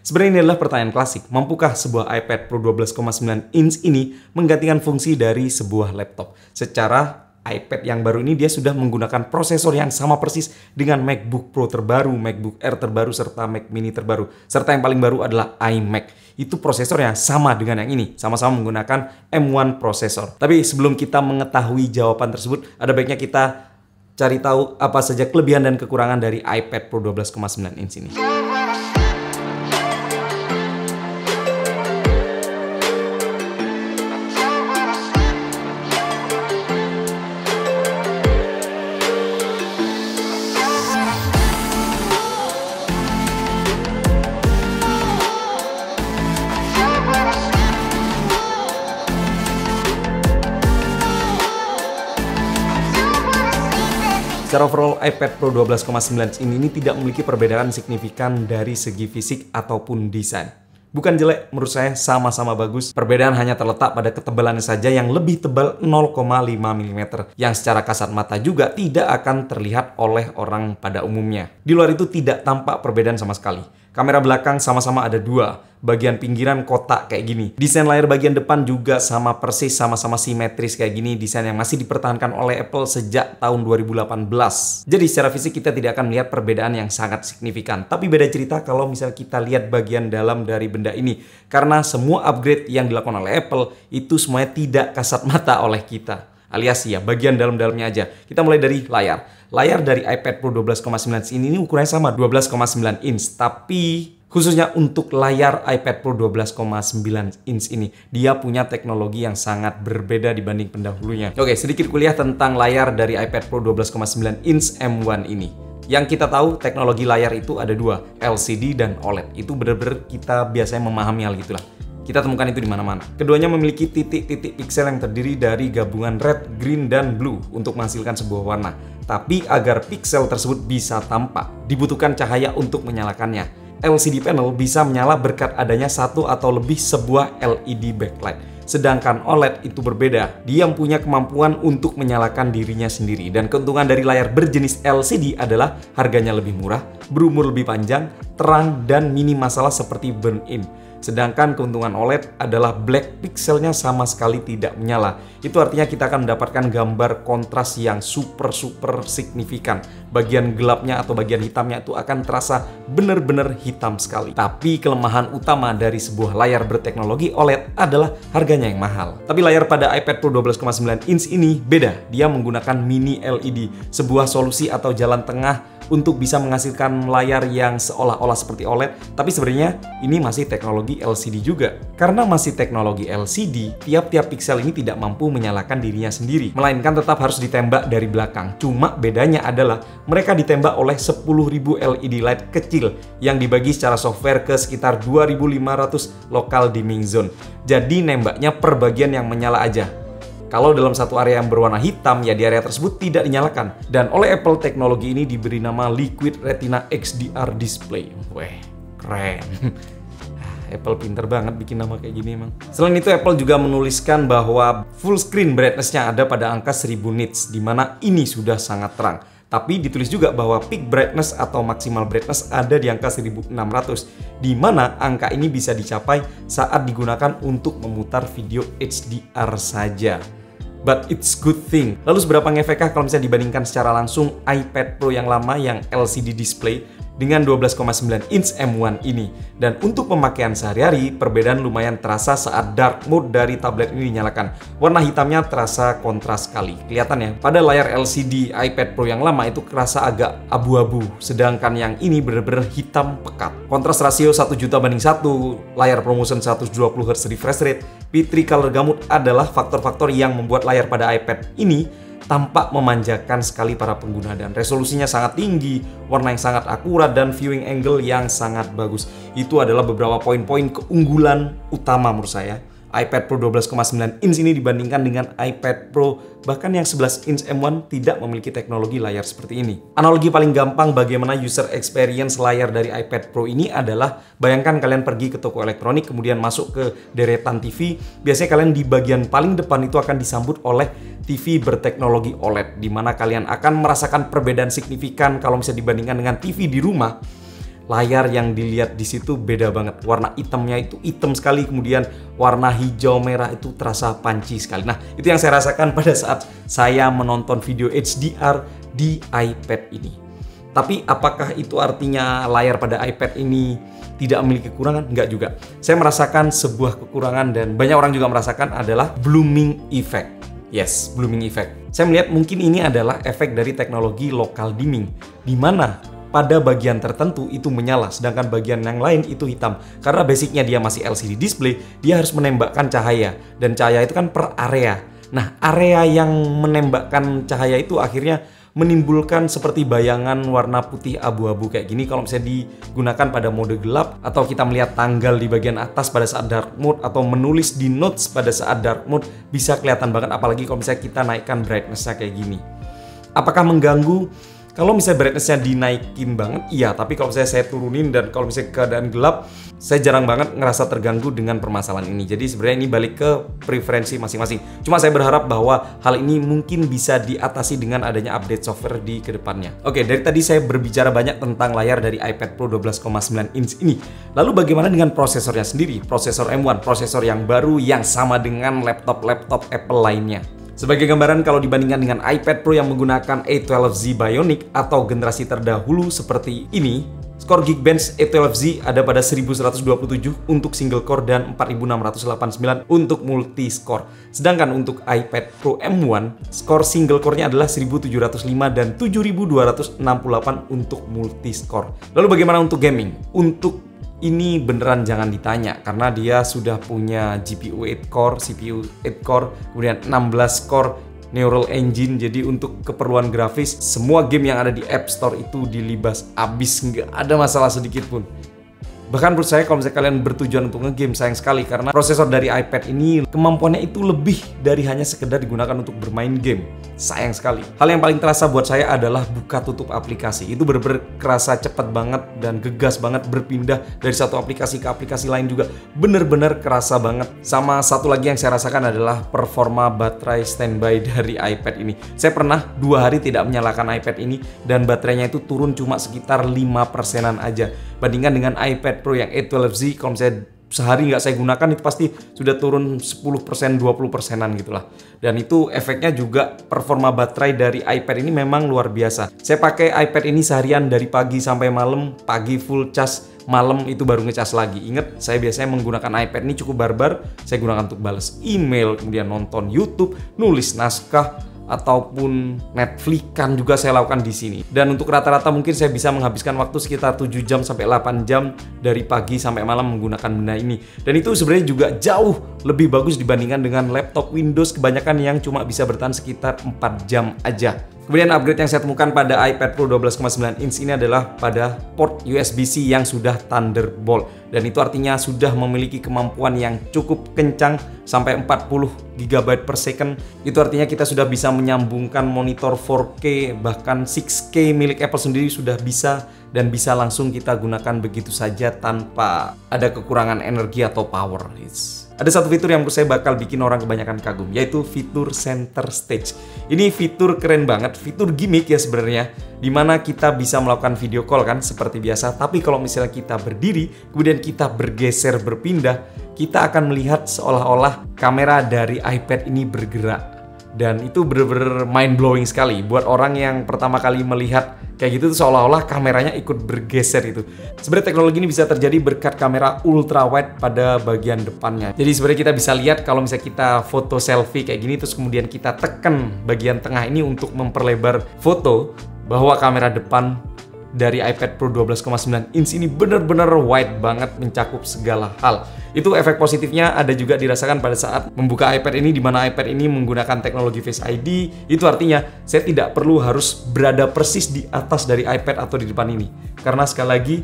Sebenarnya ini adalah pertanyaan klasik. Mampukah sebuah iPad Pro 12,9 inch ini menggantikan fungsi dari sebuah laptop? Secara iPad yang baru ini dia sudah menggunakan prosesor yang sama persis dengan MacBook Pro terbaru, MacBook Air terbaru, serta Mac Mini terbaru. Serta yang paling baru adalah iMac. Itu prosesor yang sama dengan yang ini. Sama-sama menggunakan M1 prosesor. Tapi sebelum kita mengetahui jawaban tersebut, ada baiknya kita cari tahu apa saja kelebihan dan kekurangan dari iPad Pro 12,9 inch ini. Secara overall, iPad Pro 12,9 ini tidak memiliki perbedaan signifikan dari segi fisik ataupun desain. Bukan jelek, menurut saya sama-sama bagus. Perbedaan hanya terletak pada ketebalannya saja yang lebih tebal 0,5 mm, yang secara kasat mata juga tidak akan terlihat oleh orang pada umumnya. Di luar itu tidak tampak perbedaan sama sekali. Kamera belakang sama-sama ada dua, bagian pinggiran kotak kayak gini. Desain layar bagian depan juga sama persis, sama-sama simetris kayak gini. Desain yang masih dipertahankan oleh Apple sejak tahun 2018. Jadi secara fisik kita tidak akan melihat perbedaan yang sangat signifikan. Tapi beda cerita kalau misalnya kita lihat bagian dalam dari benda ini. Karena semua upgrade yang dilakukan oleh Apple itu semuanya tidak kasat mata oleh kita. Alias ya, bagian dalam-dalamnya aja. Kita mulai dari layar. Layar dari iPad Pro 12,9 ini ukurannya sama 12,9 inch. Tapi khususnya untuk layar iPad Pro 12,9 inch ini, dia punya teknologi yang sangat berbeda dibanding pendahulunya. Oke, sedikit kuliah tentang layar dari iPad Pro 12,9 inch M1 ini. Yang kita tahu teknologi layar itu ada dua, LCD dan OLED. Itu benar-benar kita biasanya memahami hal gitulah. Kita temukan itu di mana-mana. Keduanya memiliki titik-titik piksel yang terdiri dari gabungan red, green, dan blue untuk menghasilkan sebuah warna. Tapi agar piksel tersebut bisa tampak, dibutuhkan cahaya untuk menyalakannya. LCD panel bisa menyala berkat adanya satu atau lebih sebuah LED backlight. Sedangkan OLED itu berbeda, dia punya kemampuan untuk menyalakan dirinya sendiri. Dan keuntungan dari layar berjenis LCD adalah harganya lebih murah, berumur lebih panjang, terang, dan minim masalah seperti burn-in. Sedangkan keuntungan OLED adalah black pixelnya sama sekali tidak menyala. Itu artinya kita akan mendapatkan gambar kontras yang super signifikan. Bagian gelapnya atau bagian hitamnya itu akan terasa benar-benar hitam sekali. Tapi kelemahan utama dari sebuah layar berteknologi OLED adalah harganya yang mahal. Tapi layar pada iPad Pro 12,9 inch ini beda. Dia menggunakan mini LED, sebuah solusi atau jalan tengah untuk bisa menghasilkan layar yang seolah-olah seperti OLED, tapi sebenarnya ini masih teknologi LCD juga. Karena masih teknologi LCD, tiap-tiap piksel ini tidak mampu menyalakan dirinya sendiri, melainkan tetap harus ditembak dari belakang. Cuma bedanya adalah mereka ditembak oleh 10.000 LED light kecil yang dibagi secara software ke sekitar 2.500 local dimming zone. Jadi nembaknya per bagian yang menyala aja. Kalau dalam satu area yang berwarna hitam, ya di area tersebut tidak dinyalakan. Dan oleh Apple, teknologi ini diberi nama Liquid Retina XDR Display. Weh, keren. Apple pinter banget bikin nama kayak gini emang. Selain itu, Apple juga menuliskan bahwa full screen brightness-nya ada pada angka 1000 nits, di mana ini sudah sangat terang. Tapi ditulis juga bahwa peak brightness atau maksimal brightness ada di angka 1600, di mana angka ini bisa dicapai saat digunakan untuk memutar video HDR saja. But it's good thing. Lalu seberapa ngefekkah kalau misalnya dibandingkan secara langsung iPad Pro yang lama yang LCD display dengan 12,9 inch M1 ini? Dan untuk pemakaian sehari-hari, perbedaan lumayan terasa saat dark mode dari tablet ini dinyalakan. Warna hitamnya terasa kontras sekali. Kelihatan ya, pada layar LCD iPad Pro yang lama itu kerasa agak abu-abu, sedangkan yang ini benar-benar hitam pekat. Kontras rasio 1.000:1, layar ProMotion 120Hz refresh rate, P3 color gamut adalah faktor-faktor yang membuat layar pada iPad ini tampak memanjakan sekali para pengguna, dan resolusinya sangat tinggi, warna yang sangat akurat, dan viewing angle yang sangat bagus. Itu adalah beberapa poin-poin keunggulan utama menurut saya iPad Pro 12,9 inch ini dibandingkan dengan iPad Pro bahkan yang 11 inch M1 tidak memiliki teknologi layar seperti ini. Analogi paling gampang bagaimana user experience layar dari iPad Pro ini adalah, bayangkan kalian pergi ke toko elektronik kemudian masuk ke deretan TV, biasanya kalian di bagian paling depan itu akan disambut oleh TV berteknologi OLED, di mana kalian akan merasakan perbedaan signifikan kalau misalnya dibandingkan dengan TV di rumah. layar yang dilihat di situ beda banget. Warna hitamnya itu hitam sekali, kemudian warna hijau merah itu terasa punchy sekali. Nah, itu yang saya rasakan pada saat saya menonton video HDR di iPad ini. Tapi apakah itu artinya layar pada iPad ini tidak memiliki kekurangan? Enggak juga. Saya merasakan sebuah kekurangan dan banyak orang juga merasakan adalah blooming effect. Yes, blooming effect. Saya melihat mungkin ini adalah efek dari teknologi local dimming, di mana pada bagian tertentu itu menyala, sedangkan bagian yang lain itu hitam. Karena basicnya dia masih LCD display, dia harus menembakkan cahaya, dan cahaya itu kan per area. Nah, area yang menembakkan cahaya itu akhirnya menimbulkan seperti bayangan warna putih abu-abu kayak gini kalau misalnya digunakan pada mode gelap, atau kita melihat tanggal di bagian atas pada saat dark mode, atau menulis di notes pada saat dark mode, bisa kelihatan banget, apalagi kalau misalnya kita naikkan brightness-nya kayak gini. Apakah mengganggu? Kalau misalnya brightness-nya dinaikin banget, iya. Tapi kalau misalnya saya turunin dan kalau misalnya keadaan gelap, saya jarang banget ngerasa terganggu dengan permasalahan ini. Jadi sebenarnya ini balik ke preferensi masing-masing. Cuma saya berharap bahwa hal ini mungkin bisa diatasi dengan adanya update software di kedepannya. Oke, dari tadi saya berbicara banyak tentang layar dari iPad Pro 12,9 inch ini. Lalu bagaimana dengan prosesornya sendiri? Prosesor M1, prosesor yang baru yang sama dengan laptop-laptop Apple lainnya. Sebagai gambaran, kalau dibandingkan dengan iPad Pro yang menggunakan A12Z Bionic atau generasi terdahulu seperti ini, skor Geekbench A12Z ada pada 1127 untuk single core dan 4689 untuk multi score. Sedangkan untuk iPad Pro M1, skor single core-nya adalah 1705 dan 7268 untuk multi score. Lalu bagaimana untuk gaming? Untuk ini beneran jangan ditanya, karena dia sudah punya GPU 8 core, CPU 8 core, kemudian 16 core Neural Engine. Jadi untuk keperluan grafis, semua game yang ada di App Store itu dilibas abis, nggak ada masalah sedikit pun. Bahkan menurut saya kalau misalnya kalian bertujuan untuk ngegame, sayang sekali karena prosesor dari iPad ini kemampuannya itu lebih dari hanya sekedar digunakan untuk bermain game. Sayang sekali. Hal yang paling terasa buat saya adalah buka tutup aplikasi. Itu bener-bener kerasa cepet banget dan gegas banget berpindah dari satu aplikasi ke aplikasi lain juga. Bener-bener kerasa banget. Sama satu lagi yang saya rasakan adalah performa baterai standby dari iPad ini. Saya pernah 2 hari tidak menyalakan iPad ini dan baterainya itu turun cuma sekitar 5%-an aja. Bandingkan dengan iPad Pro yang A12Z, kalau misalnya sehari nggak saya gunakan itu pasti sudah turun 10%, 20%-an gitulah. Dan itu efeknya juga performa baterai dari iPad ini memang luar biasa. Saya pakai iPad ini seharian dari pagi sampai malam, pagi full cas, malam itu baru ngecas lagi. Ingat, saya biasanya menggunakan iPad ini cukup barbar. Saya gunakan untuk balas email, kemudian nonton YouTube, nulis naskah, ataupun Netflix-an juga saya lakukan di sini. Dan untuk rata-rata mungkin saya bisa menghabiskan waktu sekitar 7 jam sampai 8 jam dari pagi sampai malam menggunakan benda ini. Dan itu sebenarnya juga jauh lebih bagus dibandingkan dengan laptop Windows kebanyakan yang cuma bisa bertahan sekitar 4 jam aja. Kemudian upgrade yang saya temukan pada iPad Pro 12,9 inch ini adalah pada port USB-C yang sudah Thunderbolt. Dan itu artinya sudah memiliki kemampuan yang cukup kencang sampai 40 GB per second. Itu artinya kita sudah bisa menyambungkan monitor 4K, bahkan 6K milik Apple sendiri sudah bisa, dan bisa langsung kita gunakan begitu saja tanpa ada kekurangan energi atau power. Ada satu fitur yang menurut saya bakal bikin orang kebanyakan kagum, yaitu fitur Center Stage. Ini fitur keren banget, fitur gimmick ya sebenarnya, dimana kita bisa melakukan video call kan seperti biasa, tapi kalau misalnya kita berdiri, kemudian kita bergeser berpindah, kita akan melihat seolah-olah kamera dari iPad ini bergerak. Dan itu bener-bener mind blowing sekali buat orang yang pertama kali melihat kayak gitu tuh, seolah-olah kameranya ikut bergeser itu. Sebenarnya teknologi ini bisa terjadi berkat kamera ultra wide pada bagian depannya. Jadi sebenarnya kita bisa lihat kalau misalnya kita foto selfie kayak gini, terus kemudian kita tekan bagian tengah ini untuk memperlebar foto, bahwa kamera depan dari iPad Pro 12,9 inch ini benar-benar wide banget, mencakup segala hal. Itu efek positifnya ada juga dirasakan pada saat membuka iPad ini, di mana iPad ini menggunakan teknologi Face ID. Itu artinya saya tidak perlu harus berada persis di atas dari iPad atau di depan ini, karena sekali lagi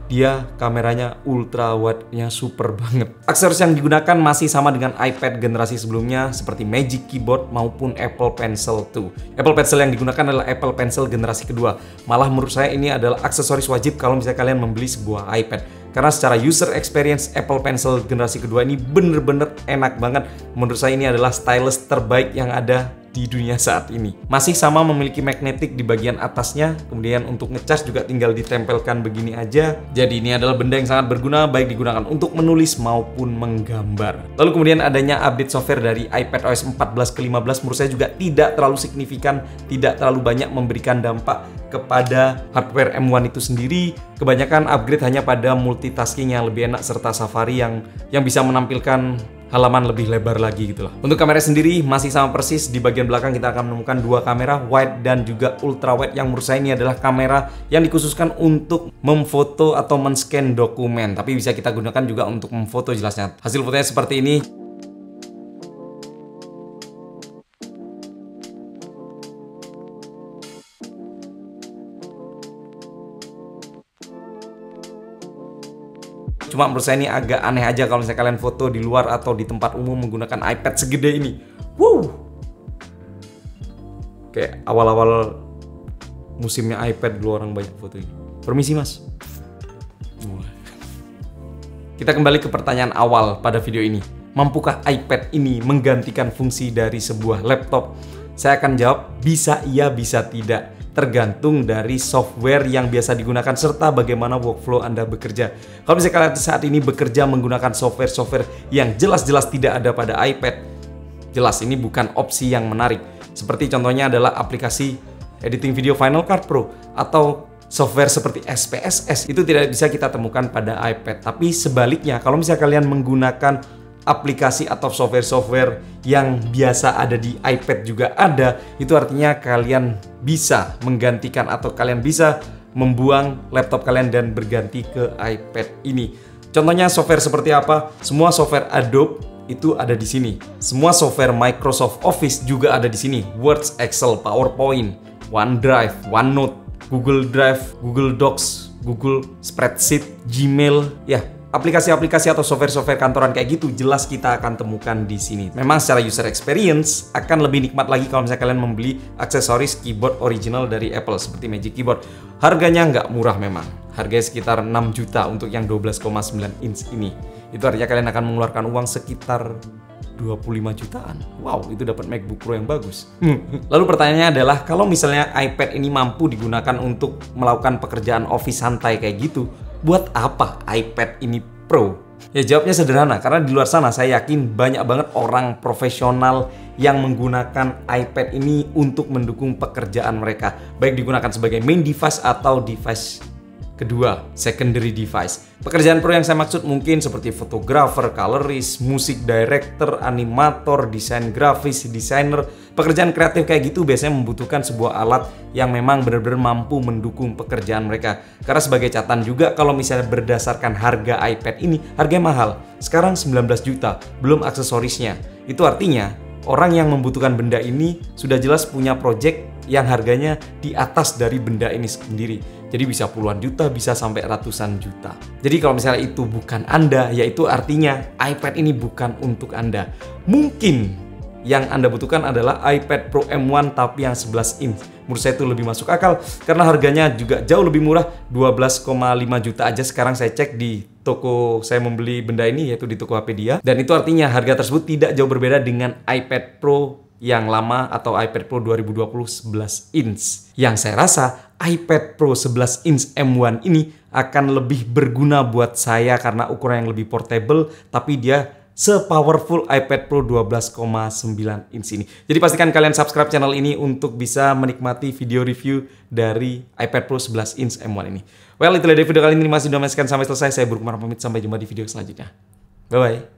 dia kameranya ultra wide-nya super banget. Aksesoris yang digunakan masih sama dengan iPad generasi sebelumnya seperti Magic Keyboard maupun Apple Pencil 2. Apple Pencil yang digunakan adalah Apple Pencil generasi kedua. Malah menurut saya ini adalah aksesoris wajib kalau misalnya kalian membeli sebuah iPad. Karena secara user experience Apple Pencil generasi kedua ini bener-bener enak banget. Menurut saya ini adalah stylus terbaik yang ada di dunia saat ini. Masih sama memiliki magnetik di bagian atasnya, kemudian untuk ngecas juga tinggal ditempelkan begini aja. Jadi ini adalah benda yang sangat berguna baik digunakan untuk menulis maupun menggambar. Lalu kemudian adanya update software dari iPadOS 14 ke 15 menurut saya juga tidak terlalu signifikan, tidak terlalu banyak memberikan dampak kepada hardware M1 itu sendiri. Kebanyakan upgrade hanya pada multitasking yang lebih enak serta Safari yang bisa menampilkan halaman lebih lebar lagi gitu lah. Untuk kamera sendiri masih sama persis. Di bagian belakang kita akan menemukan dua kamera, wide dan juga ultra wide, yang menurut saya ini adalah kamera yang dikhususkan untuk memfoto atau men-scan dokumen, tapi bisa kita gunakan juga untuk memfoto jelasnya. Hasil fotonya seperti ini. Cuma menurut saya ini agak aneh aja kalau misalnya kalian foto di luar atau di tempat umum menggunakan iPad segede ini. Wow. Kayak awal-awal musimnya iPad dulu orang banyak foto ini. Permisi mas. Kita kembali ke pertanyaan awal pada video ini. Mampukah iPad ini menggantikan fungsi dari sebuah laptop? Saya akan jawab bisa iya, bisa tidak. Tergantung dari software yang biasa digunakan serta bagaimana workflow Anda bekerja. Kalau misalnya kalian saat ini bekerja menggunakan software-software yang jelas-jelas tidak ada pada iPad, jelas ini bukan opsi yang menarik. Seperti contohnya adalah aplikasi editing video Final Cut Pro atau software seperti SPSS, itu tidak bisa kita temukan pada iPad. Tapi sebaliknya, kalau misalnya kalian menggunakan aplikasi atau software-software yang biasa ada di iPad juga ada, itu artinya kalian bisa menggantikan atau kalian bisa membuang laptop kalian dan berganti ke iPad ini. Contohnya software seperti apa? Semua software Adobe itu ada di sini. Semua software Microsoft Office juga ada di sini. Word, Excel, PowerPoint, OneDrive, OneNote, Google Drive, Google Docs, Google Spreadsheet, Gmail, ya. Aplikasi-aplikasi atau software-software kantoran kayak gitu jelas kita akan temukan di sini. Memang secara user experience akan lebih nikmat lagi kalau misalnya kalian membeli aksesoris keyboard original dari Apple seperti Magic Keyboard. Harganya nggak murah memang. Harganya sekitar 6 juta untuk yang 12,9 inch ini. Itu artinya kalian akan mengeluarkan uang sekitar 25 jutaan. Wow, itu dapat MacBook Pro yang bagus. Lalu pertanyaannya adalah, kalau misalnya iPad ini mampu digunakan untuk melakukan pekerjaan office santai kayak gitu, buat apa iPad ini Pro? Ya jawabnya sederhana, karena di luar sana saya yakin banyak banget orang profesional yang menggunakan iPad ini untuk mendukung pekerjaan mereka. Baik digunakan sebagai main device atau device kedua, secondary device. Pekerjaan pro yang saya maksud mungkin seperti fotografer, colorist, musik director, animator, desain grafis, desainer. Pekerjaan kreatif kayak gitu biasanya membutuhkan sebuah alat yang memang benar-benar mampu mendukung pekerjaan mereka. Karena sebagai catatan juga, kalau misalnya berdasarkan harga iPad ini, harganya mahal. Sekarang 19 juta, belum aksesorisnya. Itu artinya orang yang membutuhkan benda ini sudah jelas punya project yang harganya di atas dari benda ini sendiri. Jadi bisa puluhan juta, bisa sampai ratusan juta. Jadi kalau misalnya itu bukan Anda, ya itu artinya iPad ini bukan untuk Anda. Mungkin yang Anda butuhkan adalah iPad Pro M1 tapi yang 11 inch. Menurut saya itu lebih masuk akal karena harganya juga jauh lebih murah, 12,5 juta aja sekarang saya cek di toko saya membeli benda ini, yaitu di Tokopedia. Dan itu artinya harga tersebut tidak jauh berbeda dengan iPad Pro yang lama atau iPad Pro 2020 11 inch. Yang saya rasa iPad Pro 11 inch M1 ini akan lebih berguna buat saya karena ukuran yang lebih portable, tapi dia se-powerful iPad Pro 12,9 inch ini. Jadi pastikan kalian subscribe channel ini untuk bisa menikmati video review dari iPad Pro 11 inch M1 ini. Well, itulah dari video kali ini. Masih sudah menyaksikan sampai selesai. Saya Buruk Marah pamit, sampai jumpa di video selanjutnya. Bye-bye.